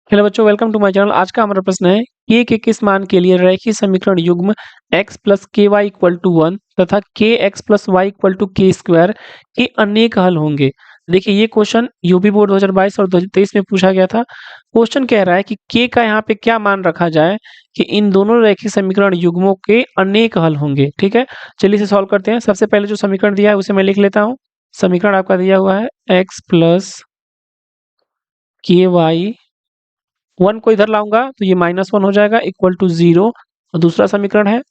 Hello बच्चों, welcome to my channel. आज का हमारा प्रश्न है के किस मान के लिए रैखिक समीकरण युग्म x plus K Y equal to 1 तथा K X plus Y equal to K square के अनेक हल होंगे। देखिए, ये क्वेश्चन यूपी बोर्ड 2022 और 2023 में पूछा गया था। क्वेश्चन कह रहा है कि के का यहाँ पे क्या मान रखा जाए कि इन दोनों रैखिक समीकरण युग्मों के अनेक हल होंगे। ठीक है, चलिए इसे सॉल्व करते हैं। सबसे पहले जो समीकरण दिया है उसे मैं लिख लेता हूँ। समीकरण आपका दिया हुआ है एक्स प्लस के वाई, 1 को इधर लाऊंगा तो ये -1 हो जाएगा इक्वल टू 0। और दूसरा समीकरण है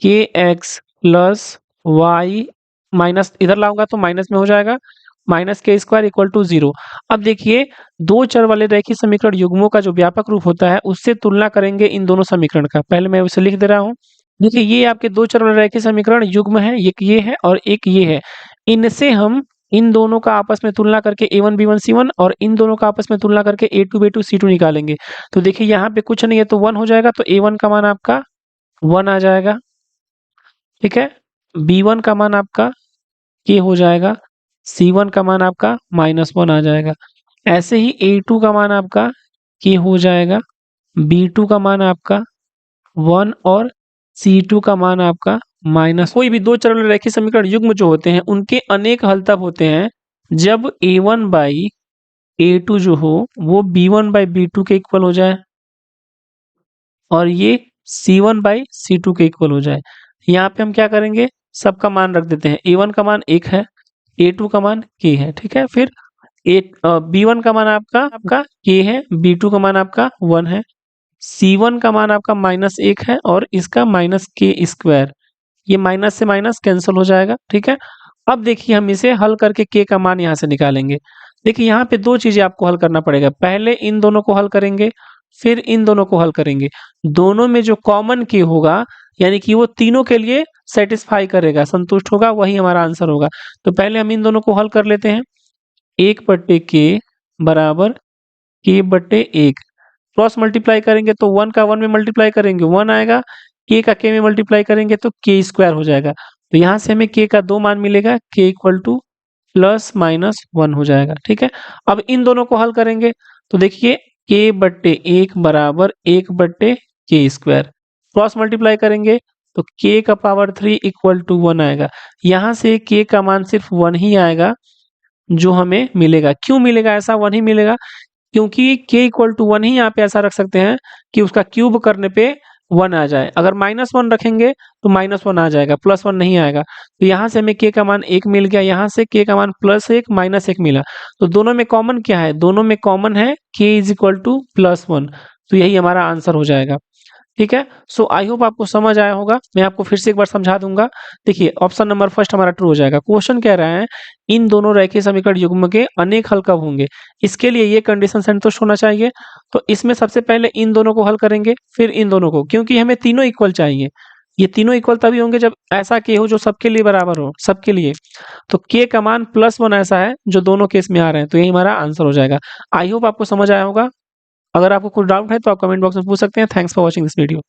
के एक्स प्लस वाई, माइनस इधर लाऊंगा तो माइनस में हो जाएगा, माइनस के स्क्वायर इक्वल टू 0। अब देखिए, दो चर वाले रैखिक समीकरण युग्मों का जो व्यापक रूप होता है उससे तुलना करेंगे इन दोनों समीकरण का। पहले मैं उसे लिख दे रहा हूँ। देखिए, ये आपके दो चर वाले रैखिक समीकरण युग्म है, एक ये है और एक ये है। इनसे हम इन दोनों का आपस में तुलना करके a1 b1 c1 और इन दोनों का आपस में तुलना करके a2 b2 c2 निकालेंगे। तो देखिए, यहाँ पे कुछ नहीं है तो 1 हो जाएगा, तो a1 का मान आपका 1 आ जाएगा। ठीक है, b1 का मान आपका k हो जाएगा, c1 का मान आपका -1 आ जाएगा। ऐसे ही a2 का मान आपका k हो जाएगा, b2 का मान आपका 1 और c2 का मान आपका माइनस। कोई भी दो चर रैखिक समीकरण युग्म जो होते हैं उनके अनेक हल तब होते हैं जब a1 बाई a2 जो हो वो b1 बाई b2 के इक्वल हो जाए और ये c1 बाई c2 के इक्वल हो जाए। यहाँ पे हम क्या करेंगे, सबका मान रख देते हैं। a1 का मान 1 है, a2 का मान k है। ठीक है, फिर b1 का मान आपका आपका k है, b2 का मान आपका 1 है, c1 का मान आपका -1 है और इसका माइनस के स्क्वायर। ये माइनस से माइनस कैंसिल हो जाएगा। ठीक है, अब देखिए हम इसे हल करके के का मान यहाँ से निकालेंगे। देखिए, यहाँ पे दो चीजें आपको हल करना पड़ेगा। पहले इन दोनों को हल करेंगे, फिर इन दोनों को हल करेंगे। दोनों में जो कॉमन के होगा, यानी कि वो तीनों के लिए सेटिस्फाई करेगा, संतुष्ट होगा, वही हमारा आंसर होगा। तो पहले हम इन दोनों को हल कर लेते हैं। 1/k बराबर k/1, क्रॉस मल्टीप्लाई करेंगे तो 1 का 1 में मल्टीप्लाई करेंगे 1 आएगा, k का k में मल्टीप्लाई करेंगे तो k स्क्वायर हो जाएगा। तो यहाँ से हमें k का 2 मान मिलेगा, k इक्वल टू +-1 हो जाएगा। ठीक है, अब इन दोनों को हल करेंगे तो देखिए k/1 बराबर 1/k स्क्वायर, क्रॉस मल्टीप्लाई करेंगे तो k का पावर 3 इक्वल टू 1 आएगा। यहाँ से k का मान सिर्फ 1 ही आएगा जो हमें मिलेगा। क्यों मिलेगा ऐसा 1 ही मिलेगा? क्योंकि k इक्वल टू 1 ही यहाँ पे ऐसा रख सकते हैं कि उसका क्यूब करने पे 1 आ जाए। अगर -1 रखेंगे तो -1 आ जाएगा, +1 नहीं आएगा। तो यहाँ से हमें k का मान 1 मिल गया, यहाँ से k का मान +1 -1 मिला। तो दोनों में कॉमन क्या है? दोनों में कॉमन है k इज इक्वल टू +1। तो यही हमारा आंसर हो जाएगा। ठीक है, सो आई होप आपको समझ आया होगा। मैं आपको फिर से एक बार समझा दूंगा। देखिए, ऑप्शन नंबर फर्स्ट हमारा ट्रू हो जाएगा। क्वेश्चन कह रहा है इन दोनों रैखिक समीकरण युग्म के अनेक हल कब होंगे। इसके लिए ये कंडीशन संतुष्ट होना चाहिए। तो इसमें सबसे पहले इन दोनों को हल करेंगे, फिर इन दोनों को, क्योंकि हमें तीनों इक्वल चाहिए। ये तीनों इक्वल तभी होंगे जब ऐसा के हो जो सबके लिए बराबर हो, सबके लिए। तो के का मान +1 ऐसा है जो दोनों केस में आ रहे हैं, तो यही हमारा आंसर हो जाएगा। आई होप आपको समझ आया होगा। अगर आपको कुछ डाउट है तो आप कमेंट बॉक्स में पूछ सकते हैं। Thanks for watching this video.